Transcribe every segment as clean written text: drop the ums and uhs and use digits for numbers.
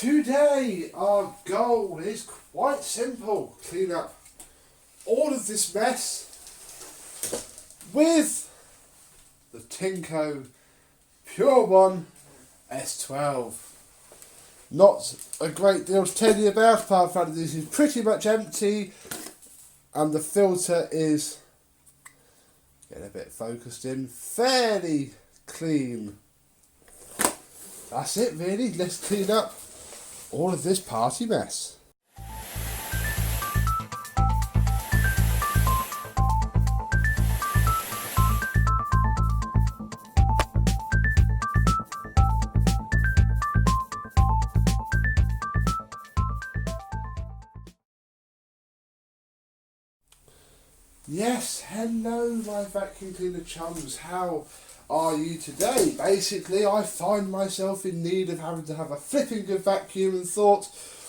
Today our goal is quite simple. Clean up all of this mess with the Tineco PURE ONE S12. Not a great deal to tell you about, apart from that this is pretty much empty and the filter is, getting a bit focused in, fairly clean. That's it really, let's clean up all of this party mess. Yes, hello my vacuum cleaner chums, how are you today? Basically I find myself in need of having to have a flipping good vacuum and thought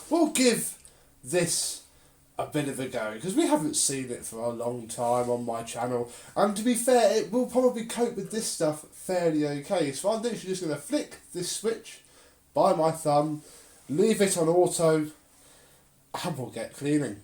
we'll give this a bit of a go because we haven't seen it for a long time on my channel, and to be fair it will probably cope with this stuff fairly okay, so I'm literally just going to flick this switch by my thumb, leave it on auto and we'll get cleaning.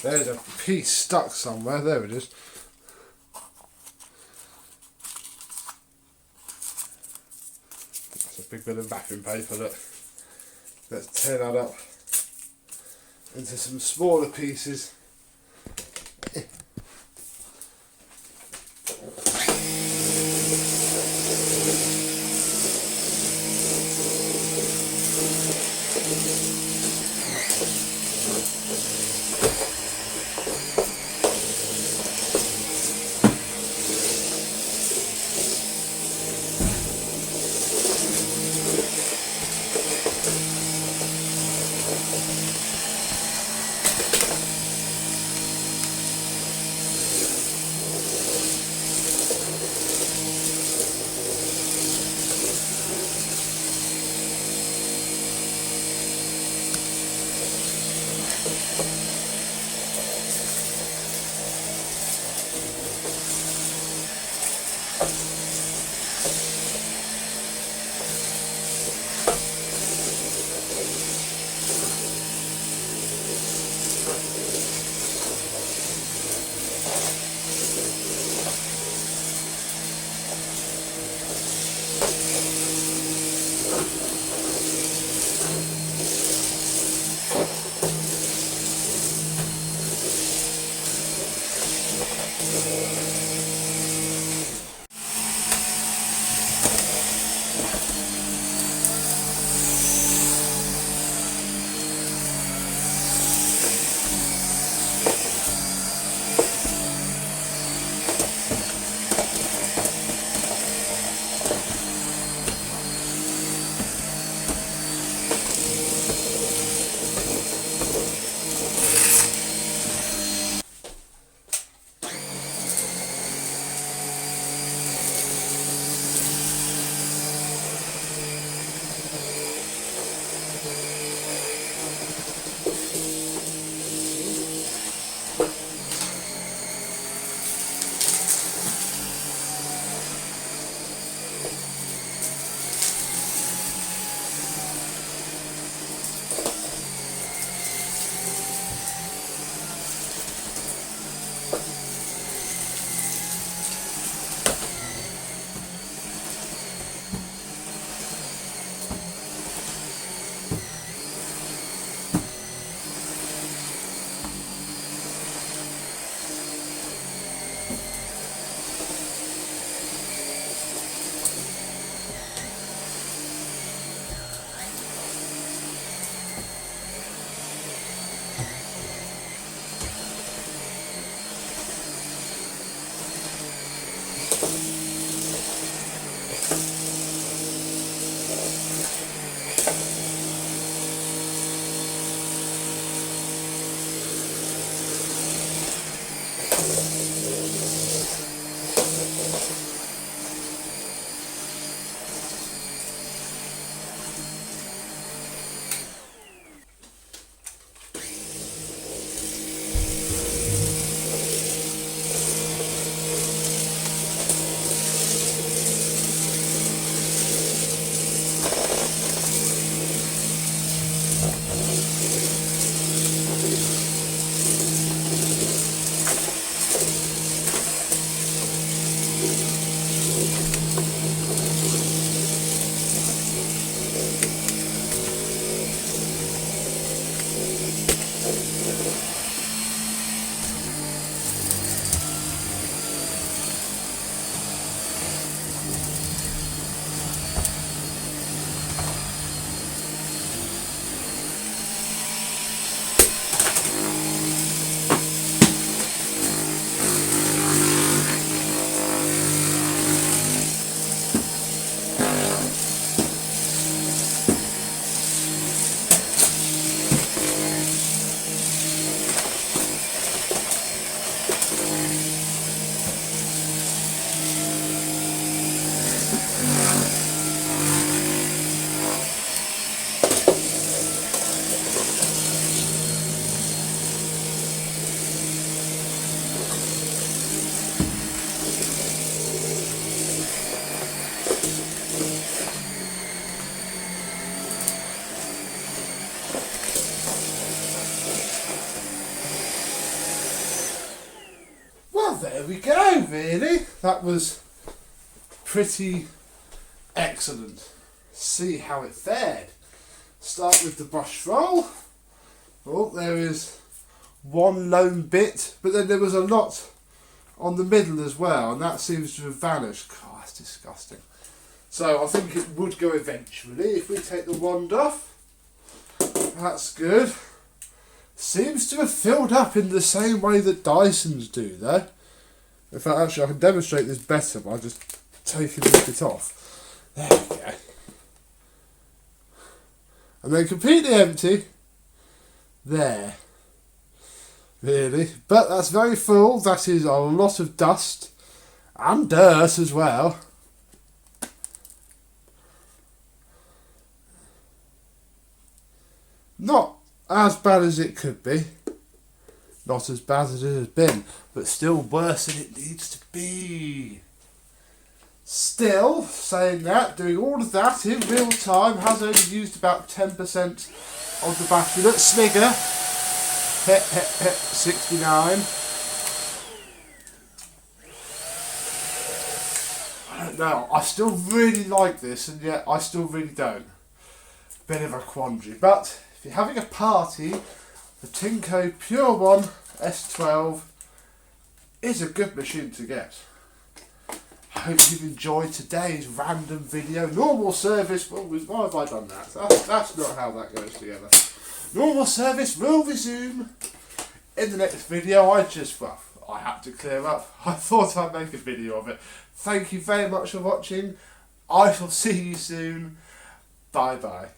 There's a piece stuck somewhere, there it is. That's a big bit of vacuum paper, look. Let's tear that up into some smaller pieces. we go, really. That was pretty excellent. See how it fared. Start with the brush roll. Oh, there is one lone bit, but then there was a lot on the middle as well, and that seems to have vanished. God, that's disgusting. So I think it would go eventually if we take the wand off. That's good. Seems to have filled up in the same way that Dyson's do, though. In fact, actually, I can demonstrate this better by just taking this bit off. There we go. And then completely empty. There. Really. But that's very full. That is a lot of dust. And dirt as well. Not as bad as it could be. Not as bad as it has been. But still worse than it needs to be. Still, saying that, doing all of that in real time has only used about 10% of the battery. Look, snigger. 69. I don't know, I still really like this, and yet I still really don't. Bit of a quandary. But if you're having a party, the Tineco PURE ONE S12 is a good machine to get. I hope you've enjoyed today's random video. Normal service, well, why have I done that? That's not how that goes together. Normal service will resume in the next video. I had to clear up. I thought I'd make a video of it. Thank you very much for watching. I shall see you soon. Bye bye.